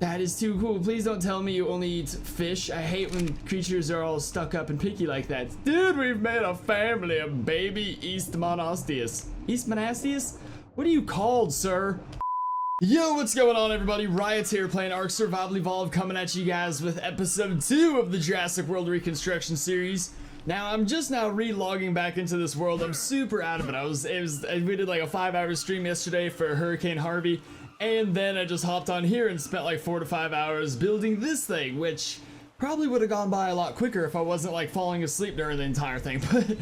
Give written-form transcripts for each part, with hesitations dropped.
That is too cool. Please don't tell me you only eat fish. I hate when creatures are all stuck up and picky like that. Dude, we've made a family of baby Eastmanosteus. Eastmanosteus? What are you called, sir? Yo, what's going on, everybody? Riot here, playing ARK Survival Evolved, coming at you guys with episode 2 of the Jurassic World Reconstruction series. Now, I'm just now re-logging back into this world. I'm super out of it. We did like a 5-hour stream yesterday for Hurricane Harvey, and then I just hopped on here and spent like 4 to 5 hours building this thing, which probably would have gone by a lot quicker if I wasn't like falling asleep during the entire thing. But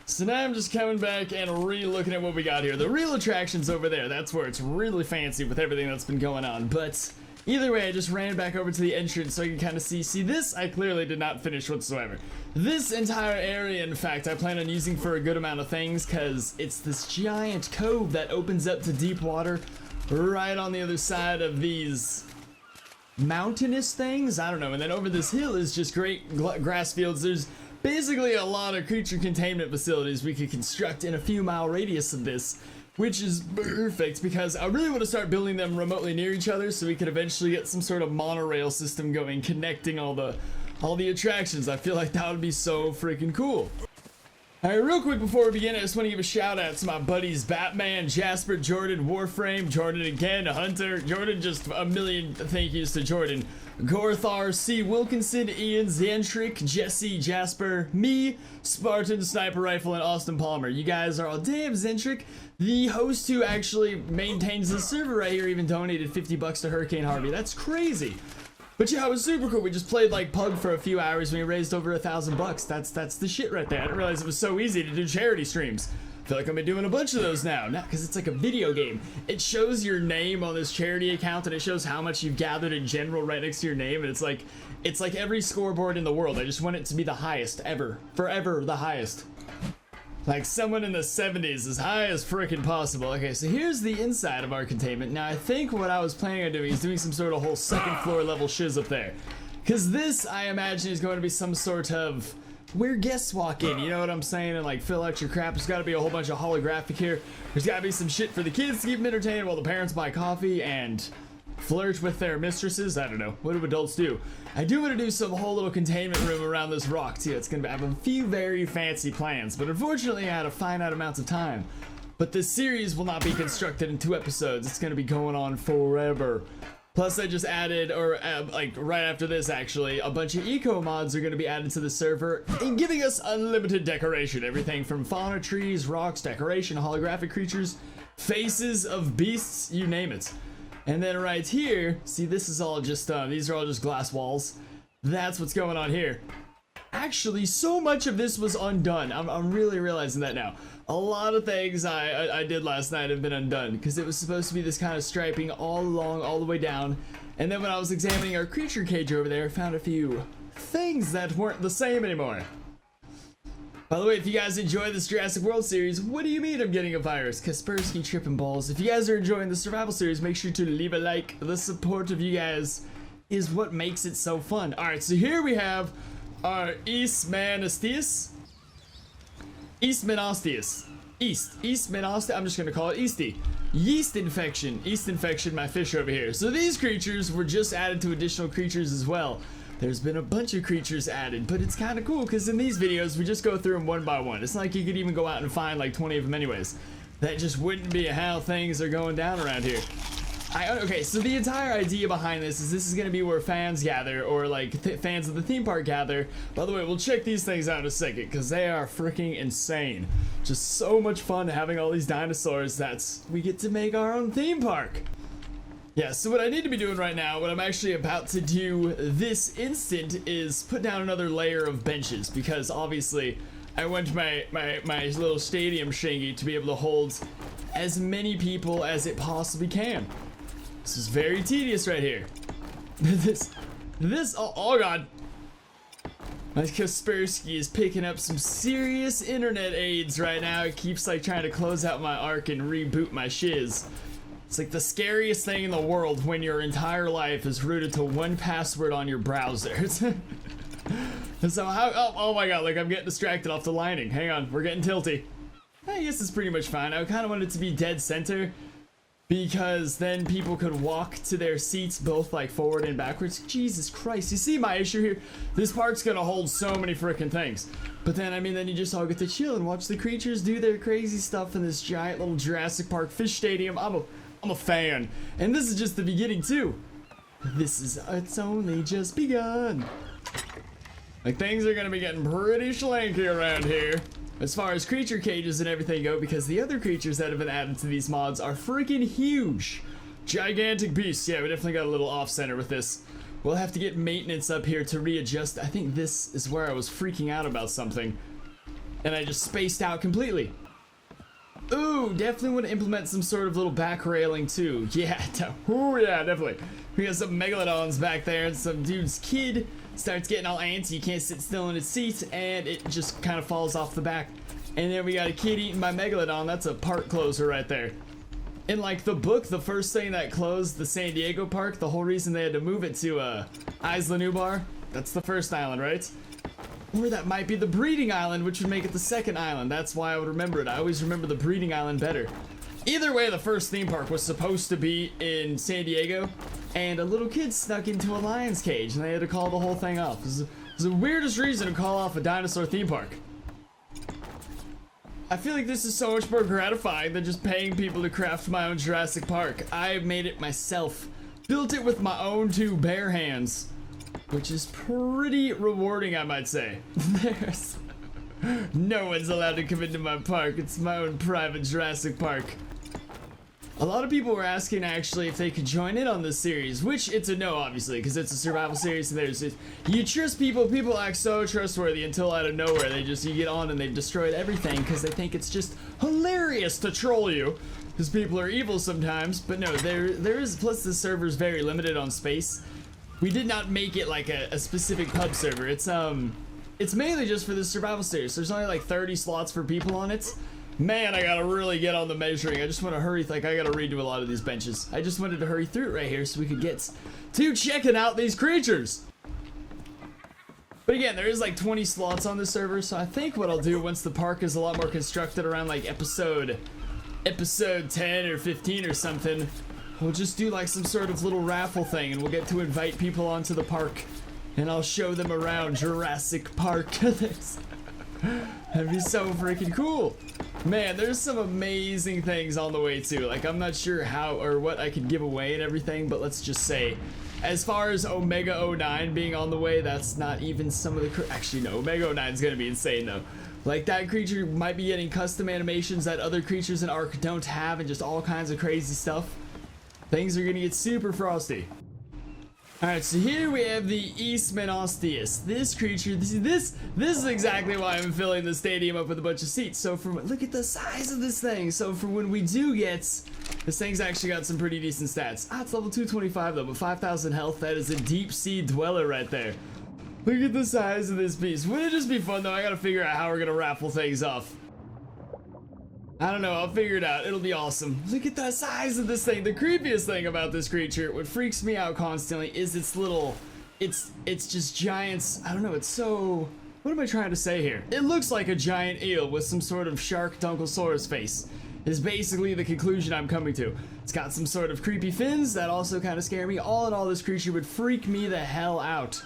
so now I'm just coming back and re-looking at what we got here. The real attraction's over there. That's where it's really fancy with everything that's been going on. But either way, I just ran back over to the entrance so I can kind of see this I clearly did not finish whatsoever. This entire area, in fact, I plan on using for a good amount of things, because it's this giant cove that opens up to deep water right on the other side of these mountainous things. I don't know. And then over this hill is just great grass fields. There's basically a lot of creature containment facilities we could construct in a few mile radius of this, which is perfect because I really want to start building them remotely near each other so we could eventually get some sort of monorail system going, connecting all the attractions. I feel like that would be so freaking cool. Alright, real quick before we begin, I just want to give a shout out to my buddies Batman, Jasper, Jordan, Warframe, Jordan again, Hunter, Jordan, just a million thank yous to Jordan, Gorthar, C. Wilkinson, Ian, Xantric, Jesse, Jasper, me, Spartan, Sniper Rifle, and Austin Palmer. You guys are all damn. Xantric, the host who actually maintains the server right here, even donated $50 to Hurricane Harvey. That's crazy. But yeah, it was super cool. We just played like Pug for a few hours and we raised over $1,000. That's the shit right there. I didn't realize it was so easy to do charity streams. I feel like I've been doing a bunch of those now. Because it's like a video game. It shows your name on this charity account and it shows how much you've gathered in general right next to your name. And it's like every scoreboard in the world. I just want it to be the highest ever. Forever the highest. Like someone in the 70s, as high as frickin' possible. Okay, so here's the inside of our containment. Now, I think what I was planning on doing is doing some sort of whole second floor level shiz up there. Because this, I imagine, is going to be some sort of where guests walk in, you know what I'm saying? And like fill out your crap. There's got to be a whole bunch of holographic here. There's got to be some shit for the kids to keep them entertained while the parents buy coffee and flirt with their mistresses. I don't know. What do adults do? I do want to do some whole little containment room around this rock too. It's going to have a few very fancy plans, but unfortunately I had a finite amount of time. But this series will not be constructed in 2 episodes. It's going to be going on forever. Plus I just added, or like right after this actually, a bunch of eco mods are going to be added to the server and giving us unlimited decoration. Everything from fauna, trees, rocks, decoration, holographic creatures, faces of beasts, you name it. And then right here, see, this is all just, these are all just glass walls. That's what's going on here. Actually, so much of this was undone. I'm really realizing that now. A lot of things I did last night have been undone, because it was supposed to be this kind of striping all along, all the way down. And then when I was examining our creature cage over there, I found a few things that weren't the same anymore. By the way, if you guys enjoy this Jurassic World series, what do you mean I'm getting a virus? Kaspersky tripping balls. If you guys are enjoying the survival series, make sure to leave a like. The support of you guys is what makes it so fun. Alright, so here we have our Eastmanosteus. Eastmanosteus. Eastmanosteus. I'm just going to call it Easty. Yeast infection. Yeast infection, my fish over here. So these creatures were just added to additional creatures as well. There's been a bunch of creatures added, but it's kind of cool because in these videos we just go through them one by one. It's not like you could even go out and find like 20 of them anyways. That just wouldn't be how things are going down around here. Okay, so the entire idea behind this is going to be where fans gather, or like fans of the theme park gather. By the way, we'll check these things out in a second because they are freaking insane. Just so much fun having all these dinosaurs. We get to make our own theme park. Yeah, so what I need to be doing right now, what I'm actually about to do this instant, is put down another layer of benches, because obviously I want my little stadium shingy to be able to hold as many people as it possibly can. This is very tedious right here. Oh god. My Kaspersky is picking up some serious internet aids right now. It keeps like trying to close out my ARK and reboot my shiz. It's like the scariest thing in the world when your entire life is rooted to one password on your browser. So oh my god, like I'm getting distracted off the lining. Hang on, we're getting tilty. I guess it's pretty much fine. I kind of want it to be dead center because then people could walk to their seats both like forward and backwards. Jesus Christ, you see my issue here? This park's gonna hold so many freaking things. But then, I mean, then you just all get to chill and watch the creatures do their crazy stuff in this giant little Jurassic Park fish stadium. I'm a fan. And this is just the beginning too. It's only just begun. Like, things are gonna be getting pretty schlanky around here as far as creature cages and everything go, because the other creatures that have been added to these mods are freaking huge. Gigantic beasts. Yeah, we definitely got a little off-center with this. We'll have to get maintenance up here to readjust. I think this is where I was freaking out about something, and I just spaced out completely. Ooh, definitely want to implement some sort of little back railing too. Yeah, ooh, yeah, definitely. We got some megalodons back there, and some dude's kid starts getting all antsy. You can't sit still in its seat, and it just kind of falls off the back. And then we got a kid eaten by megalodon. That's a park closer right there. In like the book, the first thing that closed the San Diego park, the whole reason they had to move it to Isla Nublar, that's the first island, right? Or that might be the breeding island, which would make it the second island. That's why I would remember it. I always remember the breeding island better. Either way, the first theme park was supposed to be in San Diego, and a little kid snuck into a lion's cage, and they had to call the whole thing off. It was the weirdest reason to call off a dinosaur theme park. I feel like this is so much more gratifying than just paying people to craft my own Jurassic Park. I made it myself. Built it with my own two bare hands, which is pretty rewarding, I might say. There's no one's allowed to come into my park. It's my own private Jurassic Park. A lot of people were asking actually if they could join in on this series, which it's a no, obviously, because it's a survival series. And you trust people. People act so trustworthy until out of nowhere you get on and they've destroyed everything because they think it's just hilarious to troll you, because people are evil sometimes. But no, there is, plus the server's very limited on space. We did not make it like a specific pub server. It's mainly just for the survival series. There's only like 30 slots for people on it. Man, I gotta really get on the measuring. I just want to hurry, like I gotta redo a lot of these benches. I just wanted to hurry through it right here so we could get to checking out these creatures. But again, there is like 20 slots on the server, so I think what I'll do once the park is a lot more constructed around like episode 10 or 15 or something, we'll just do like some sort of little raffle thing, and we'll get to invite people onto the park, and I'll show them around Jurassic Park. That'd be so freaking cool. Man, there's some amazing things on the way too. Like, I'm not sure how or what I could give away and everything, but let's just say, as far as Omega 09 being on the way, that's not even some of the actually no, Omega 09 is gonna be insane though. Like, that creature might be getting custom animations that other creatures in ARK don't have, and just all kinds of crazy stuff. Things are gonna get super frosty. Alright, so here we have the Eastmanosteus. This creature, this is exactly why I'm filling the stadium up with a bunch of seats. So look at the size of this thing. So for when we do get, this thing's actually got some pretty decent stats. It's level 225 though, but 5,000 health. That is a deep sea dweller right there. Look at the size of this beast. Wouldn't it just be fun though? I gotta figure out how we're gonna raffle things off. I don't know, I'll figure it out. It'll be awesome. Look at the size of this thing. The creepiest thing about this creature, what freaks me out constantly, is its little, it's just giants. I don't know, it's so, what am I trying to say here? It looks like a giant eel with some sort of shark Dunkelsaurus face, is basically the conclusion I'm coming to. It's got some sort of creepy fins that also kind of scare me. All in all, this creature would freak me the hell out.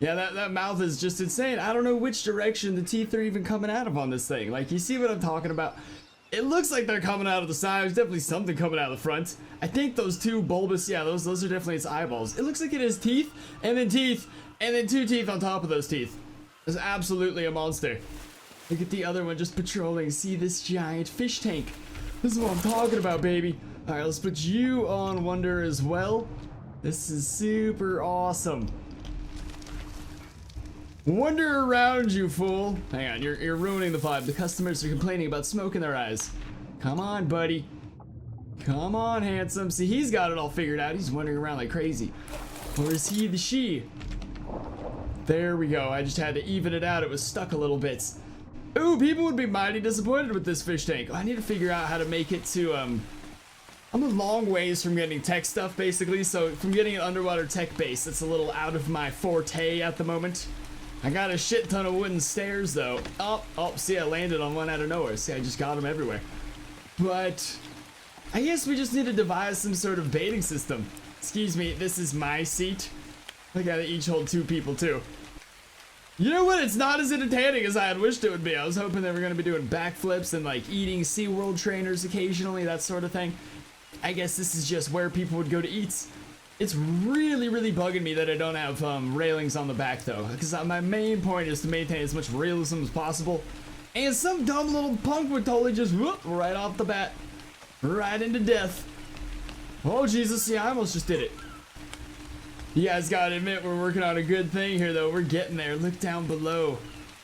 Yeah, that mouth is just insane. I don't know which direction the teeth are even coming out of on this thing. Like, you see what I'm talking about? It looks like they're coming out of the side. There's definitely something coming out of the front. I think those two bulbous, yeah, those are definitely its eyeballs. It looks like it has teeth, and then two teeth on top of those teeth. It's absolutely a monster. Look at the other one just patrolling. See this giant fish tank. This is what I'm talking about, baby. All right, let's put you on Wonder as well. This is super awesome. Wander around, you fool. Hang on, you're ruining the vibe. The customers are complaining about smoke in their eyes. Come on, buddy. Come on, handsome. See, he's got it all figured out. He's wandering around like crazy. Or is he the she? There we go. I just had to even it out. It was stuck a little bit. Ooh, people would be mighty disappointed with this fish tank. I need to figure out how to make it to, I'm a long ways from getting tech stuff, basically. So from getting an underwater tech base, it's a little out of my forte at the moment. I got a shit ton of wooden stairs though. Oh, see, I landed on one out of nowhere. See, I just got them everywhere. But I guess we just need to devise some sort of baiting system. Excuse me, this is my seat. I gotta each hold 2 people too. You know what? It's not as entertaining as I had wished it would be. I was hoping they were gonna be doing backflips and like eating SeaWorld trainers occasionally, that sort of thing. I guess this is just where people would go to eat. It's really bugging me that I don't have railings on the back though, because my main point is to maintain as much realism as possible. And some dumb little punk would totally just whoop right off the bat, right into death. Oh Jesus, yeah, I almost just did it. You guys gotta admit, we're working on a good thing here though. We're getting there. Look down below.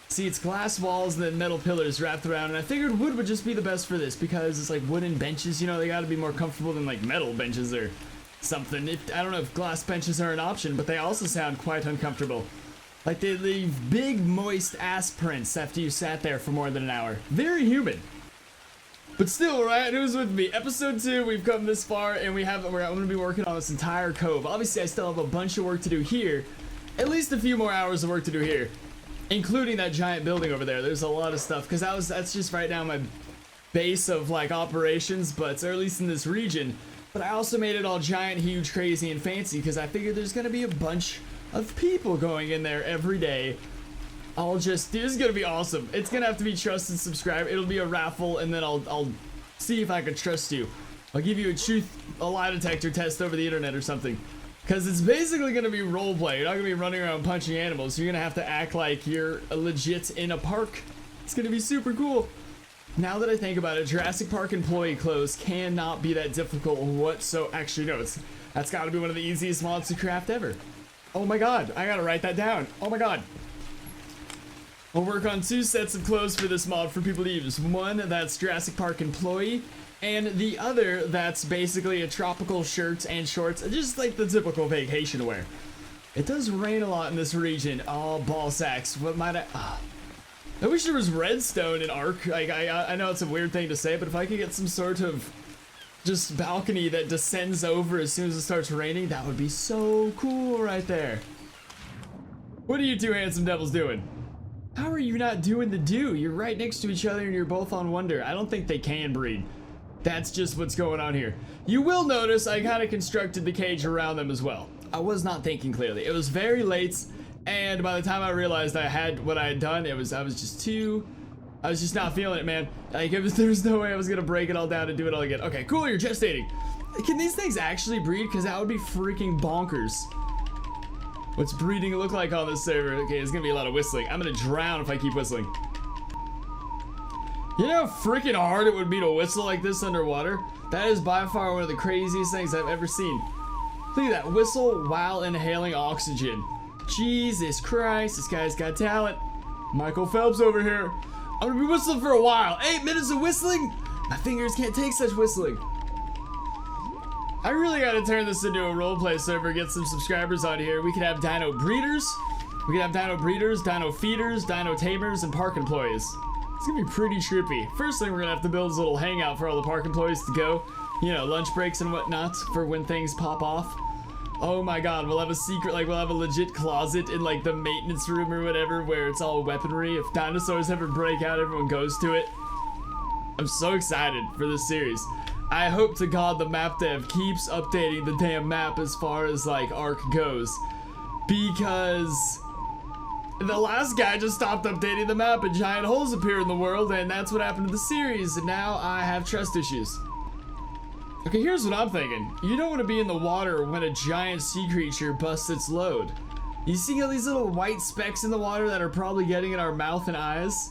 See, it's glass walls and then metal pillars wrapped around, and I figured wood would just be the best for this because it's like wooden benches, you know, they gotta be more comfortable than like metal benches or something. I don't know if glass benches are an option, but they also sound quite uncomfortable. Like they leave big moist ass prints after you sat there for more than an hour. Very humid. But still, right? Who's with me? Episode 2, we've come this far, and I'm gonna be working on this entire cove. Obviously, I still have a bunch of work to do here. At least a few more hours of work to do here. Including that giant building over there. There's a lot of stuff, because that's just right now my base of, like, operations, or at least in this region. But I also made it all giant, huge, crazy, and fancy, because I figured there's gonna be a bunch of people going in there every day. This is gonna be awesome. It's gonna have to be trust and subscribe. It'll be a raffle, and then I'll see if I can trust you. I'll give you a lie detector test over the internet or something. Because it's basically gonna be roleplay. You're not gonna be running around punching animals. You're gonna have to act like you're legit in a park. It's gonna be super cool. Now that I think about it, Jurassic Park employee clothes cannot be that difficult actually no, that's gotta be one of the easiest mods to craft ever. Oh my god, I gotta write that down. Oh my god. We'll work on 2 sets of clothes for this mod for people to use. One that's Jurassic Park employee, and the other that's basically a tropical shirt and shorts, just like the typical vacation wear. It does rain a lot in this region. Oh, ball sacks. What might I wish there was redstone in ARK. Like, I know it's a weird thing to say, but if I could get some sort of just balcony that descends over as soon as it starts raining, that would be so cool right there. What are you 2 handsome devils doing? How are you not doing the do? You're right next to each other and you're both on Wonder. I don't think they can breed. That's just what's going on here. You will notice I kind of constructed the cage around them as well. I was not thinking clearly. It was very late, and by the time I realized I had what I had done, I was just not feeling it, man. Like, there was no way I was gonna break it all down and do it all again. Okay, cool, you're gestating. Can these things actually breed? Because that would be freaking bonkers. What's breeding look like on this server? Okay, it's gonna be a lot of whistling. I'm gonna drown if I keep whistling. You know how freaking hard it would be to whistle like this underwater? That is by far one of the craziest things I've ever seen. Look at that, whistle while inhaling oxygen. Jesus Christ, this guy's got talent. Michael Phelps over here. I'm gonna be whistling for a while. 8 minutes of whistling? My fingers can't take such whistling. I really gotta turn this into a roleplay server, get some subscribers on here. We could have dino breeders, dino feeders, dino tamers, and park employees. It's gonna be pretty trippy. First thing we're gonna have to build is a little hangout for all the park employees to go. You know, lunch breaks and whatnot for when things pop off. Oh my god, we'll have a secret, like we'll have a legit closet in like the maintenance room or whatever where it's all weaponry. If dinosaurs ever break out, everyone goes to it. I'm so excited for this series. I hope to god the map dev keeps updating the damn map as far as like ARK goes, because the last guy just stopped updating the map and giant holes appear in the world, and that's what happened to the series, and now I have trust issues. Okay, here's what I'm thinking. You don't want to be in the water when a giant sea creature busts its load. You see all these little white specks in the water that are probably getting in our mouth and eyes?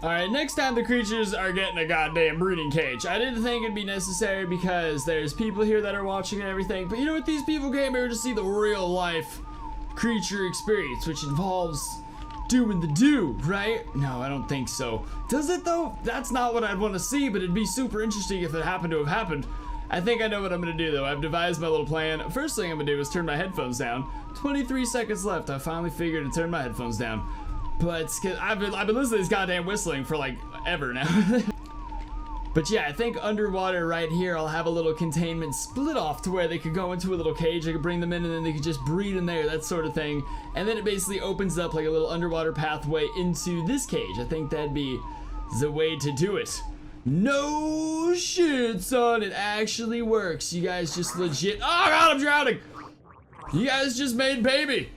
Alright, next time the creatures are getting a goddamn breeding cage. I didn't think it'd be necessary because there's people here that are watching and everything, but you know what? These people came here to see the real life creature experience, which involves doing the do, right? No, I don't think so. Does it though? That's not what I'd want to see, but it'd be super interesting if it happened to have happened. I think I know what I'm gonna do though. I've devised my little plan. First thing I'm gonna do is turn my headphones down. 23 seconds left. I finally figured to turn my headphones down. But I've been listening to this goddamn whistling for like ever now. But yeah, I think underwater right here I'll have a little containment split off to where they could go into a little cage. I could bring them in and then they could just breed in there, that sort of thing. And then it basically opens up like a little underwater pathway into this cage. I think that'd be the way to do it. No shit, son, it actually works. You guys just legit. Oh god, I'm drowning. You guys just made baby.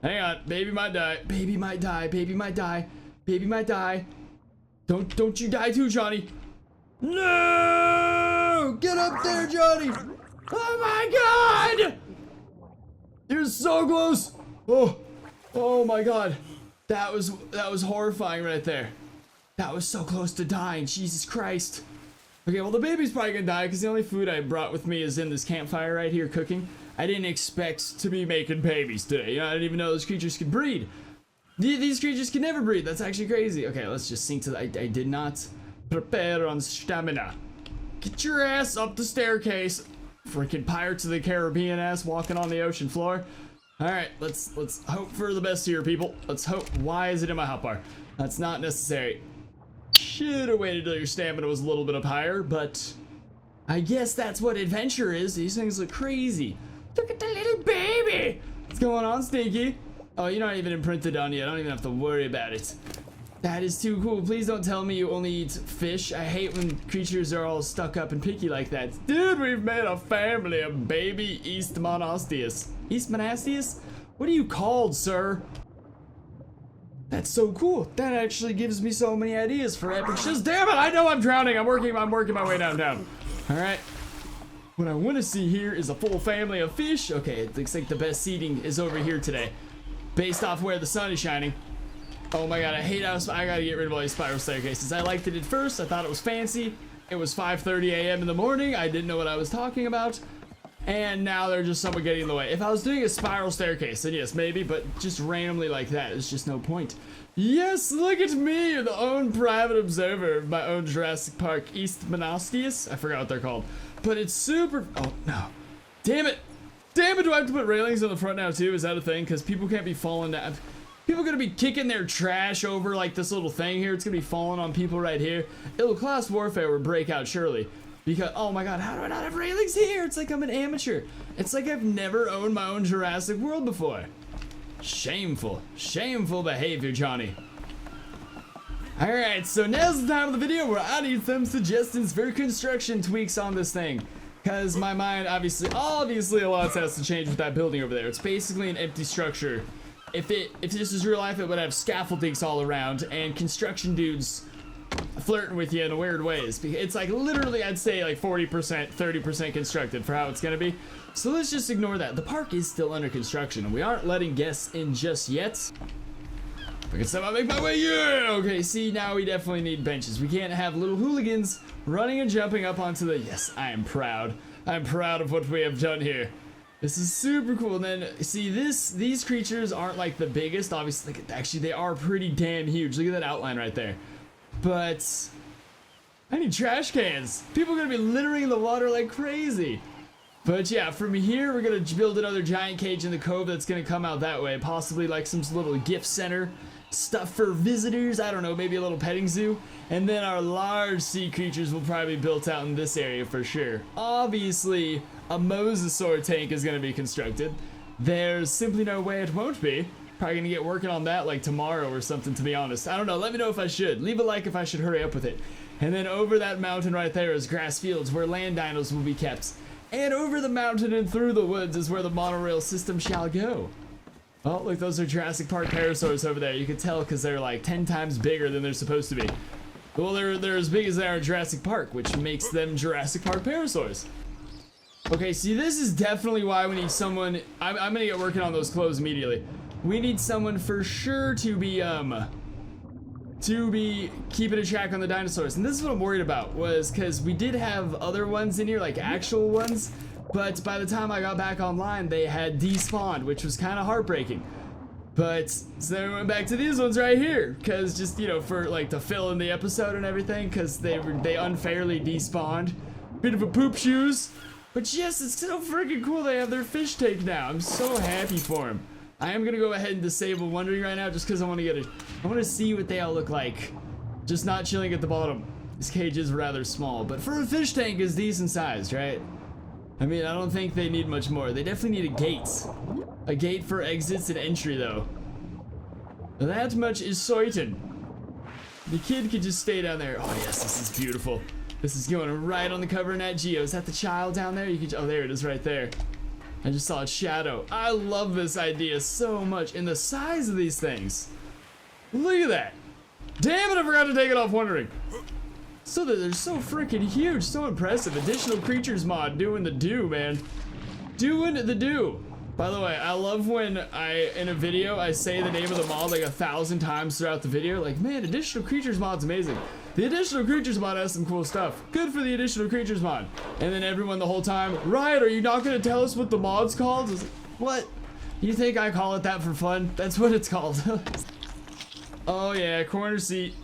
Hang on, baby might die. Baby might die. Baby might die. Baby might die. Don't you die too, Johnny. No! Get up there, Johnny. Oh my god! You're so close. Oh my god. That was horrifying right there. That was so close to dying. Jesus Christ. Okay, well the baby's probably gonna die because the only food I brought with me is in this campfire right here cooking. I didn't expect to be making babies today. You know, I didn't even know those creatures could breed. These creatures can never breed. That's actually crazy. Okay, let's just sink to the... I did not prepare on stamina. Get your ass up the staircase. Freaking Pirates of the Caribbean ass walking on the ocean floor. Alright, let's hope for the best here, people. Let's hope. Why is it in my hotbar? That's not necessary. Should have waited till your stamina was a little bit up higher, but I guess that's what adventure is. These things look crazy. Look at the little baby. What's going on, Stinky? Oh, you're not even imprinted on yet. I don't even have to worry about it. That is too cool. Please don't tell me you only eat fish. I hate when creatures are all stuck up and picky like that. Dude, we've made a family of baby Eastmanosteus. Eastmanosteus? What are you called, sir? That's so cool. That actually gives me so many ideas for epic shows. Damn it, I know I'm drowning. I'm working my way downtown. All right. What I want to see here is a full family of fish. Okay, it looks like the best seating is over here today, based off where the sun is shining. Oh my god, I hate how I gotta get rid of all these spiral staircases. I liked it at first. I thought it was fancy. It was 5:30 a.m. in the morning. I didn't know what I was talking about. And now they're just somewhat getting in the way. If I was doing a spiral staircase, then yes, maybe, but just randomly like that, there's just no point. Yes, look at me, the own private observer of my own Jurassic Park Eastmanosteus. I forgot what they're called. But it's super... Oh, no. Damn it. Damn it, do I have to put railings on the front now, too? Is that a thing? Because people can't be falling down. People are going to be kicking their trash over, like, this little thing here. It's going to be falling on people right here. It'll class warfare would break out, surely. Because, oh my god, how do I not have railings here? It's like I'm an amateur. It's like I've never owned my own Jurassic World before. Shameful. Shameful behavior, Johnny. Alright, so now's the time of the video where I need some suggestions for construction tweaks on this thing. Because my mind, obviously a lot has to change with that building over there. It's basically an empty structure. If this was real life, it would have scaffoldings all around and construction dudes flirting with you in weird ways. It's like literally, I'd say like 40%, 30% constructed for how it's gonna be. So let's just ignore that. The park is still under construction and we aren't letting guests in just yet. I can somehow make my way, yeah! Okay, see, now we definitely need benches. We can't have little hooligans running and jumping up onto the... Yes, I am proud. I'm proud of what we have done here. This is super cool. And then, see, these creatures aren't like the biggest, obviously. Actually, they are pretty damn huge. Look at that outline right there. But I need trash cans. People are gonna be littering in the water like crazy. But yeah, from here, we're gonna build another giant cage in the cove that's gonna come out that way. Possibly like some little gift center. Stuff for visitors, I don't know, maybe a little petting zoo. And then our large sea creatures will probably be built out in this area for sure. Obviously, a mosasaur tank is going to be constructed. There's simply no way it won't be. Probably going to get working on that like tomorrow or something, to be honest. I don't know, let me know if I should. Leave a like if I should hurry up with it. And then over that mountain right there is grass fields where land dinos will be kept. And over the mountain and through the woods is where the monorail system shall go. Oh, look, those are Jurassic Park parasaurs over there. You can tell because they're like 10 times bigger than they're supposed to be. Well, they're as big as they are in Jurassic Park, which makes them Jurassic Park parasaurs. Okay, see, this is definitely why we need someone... I'm gonna get working on those clothes immediately. We need someone for sure to be keeping a track on the dinosaurs. And this is what I'm worried about, was because we did have other ones in here, like actual ones. But by the time I got back online, they had despawned, which was kind of heartbreaking. But so then we went back to these ones right here, because just, you know, for like to fill in the episode and everything, because they unfairly despawned. Bit of a poop shoes. But yes, it's so freaking cool they have their fish tank now. I'm so happy for them. I am gonna go ahead and disable wondering right now, just because I want to see what they all look like. Just not chilling at the bottom. This cage is rather small, but for a fish tank is decent sized, right? I mean, I don't think they need much more. They definitely need a gate. A gate for exits and entry, though. That much is certain. The kid could just stay down there. Oh yes, this is beautiful. This is going right on the cover of Nat Geo. Is that the child down there? You can, oh, there it is right there. I just saw its shadow. I love this idea so much. And the size of these things. Look at that. Damn it, I forgot to take it off wondering. So they're so freaking huge, so impressive. Additional creatures mod doing the do, man. Doing the do. By the way, I love when in a video, I say the name of the mod like 1,000 times throughout the video. Like, man, additional creatures mod's amazing. The additional creatures mod has some cool stuff. Good for the additional creatures mod. And then everyone the whole time, Riot, are you not gonna tell us what the mod's called? Like, what? You think I call it that for fun? That's what it's called. Oh yeah, corner seat.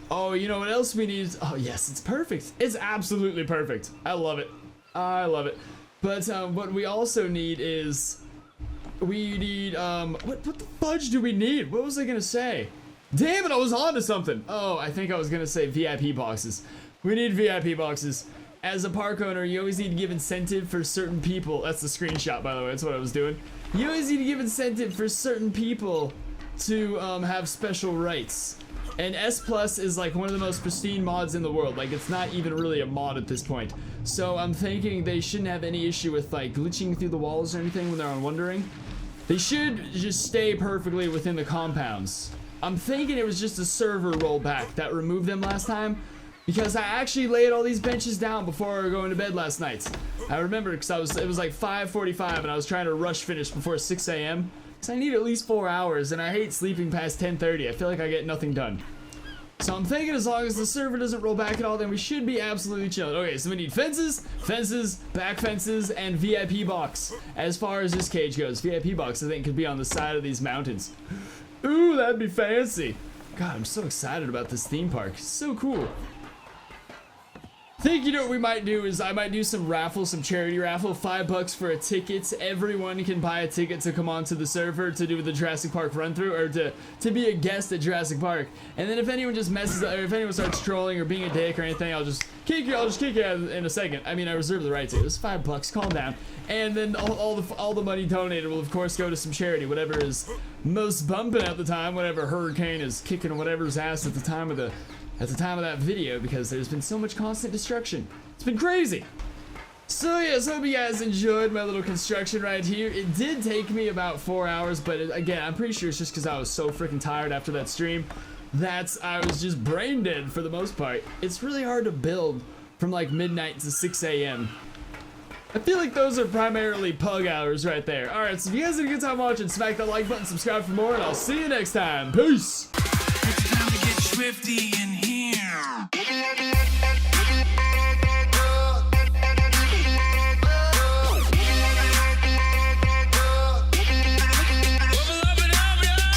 Oh, you know what else we need? Oh yes, it's perfect. It's absolutely perfect. I love it. I love it. But what we also need is, we need, what the fudge do we need? What was I gonna say? Damn it, I was on to something. Oh, I think I was gonna say VIP boxes. We need VIP boxes. As a park owner, you always need to give incentive for certain people. That's the screenshot, by the way. That's what I was doing. You always need to give incentive for certain people to have special rights. And S Plus is like one of the most pristine mods in the world. Like, it's not even really a mod at this point. So I'm thinking they shouldn't have any issue with like glitching through the walls or anything when they're on Wondering. They should just stay perfectly within the compounds. I'm thinking it was just a server rollback that removed them last time, because I actually laid all these benches down before going to bed last night. I remember because it was like 5:45 and I was trying to rush finish before 6 a.m. because I need at least 4 hours and I hate sleeping past 10:30. I feel like I get nothing done. So I'm thinking as long as the server doesn't roll back at all, then we should be absolutely chilling. Okay, so we need fences, back fences, and VIP box. As far as this cage goes, VIP box I think could be on the side of these mountains. Ooh, that'd be fancy. God, I'm so excited about this theme park. It's so cool. I think, you know what we might do is I might do some raffle, some charity raffle, $5 for a ticket. Everyone can buy a ticket to come onto the server to do the Jurassic Park run through, or to be a guest at Jurassic Park. And then if anyone just messes up, or if anyone starts trolling or being a dick or anything, I'll just kick you out in a second. I mean, I reserve the right to. It's $5, calm down. And then all the money donated will of course go to some charity, whatever is most bumping at the time, whatever hurricane is kicking whatever's ass at the time of that video, because there's been so much constant destruction. It's been crazy. So yes, hope you guys enjoyed my little construction right here. It did take me about 4 hours, but again, I'm pretty sure it's just because I was so freaking tired after that stream that I was just brain dead for the most part. It's really hard to build from like midnight to 6 a.m. I feel like those are primarily pug hours right there. Alright, so if you guys had a good time watching, smack that like button, subscribe for more, and I'll see you next time. Peace! It's time to get swifty in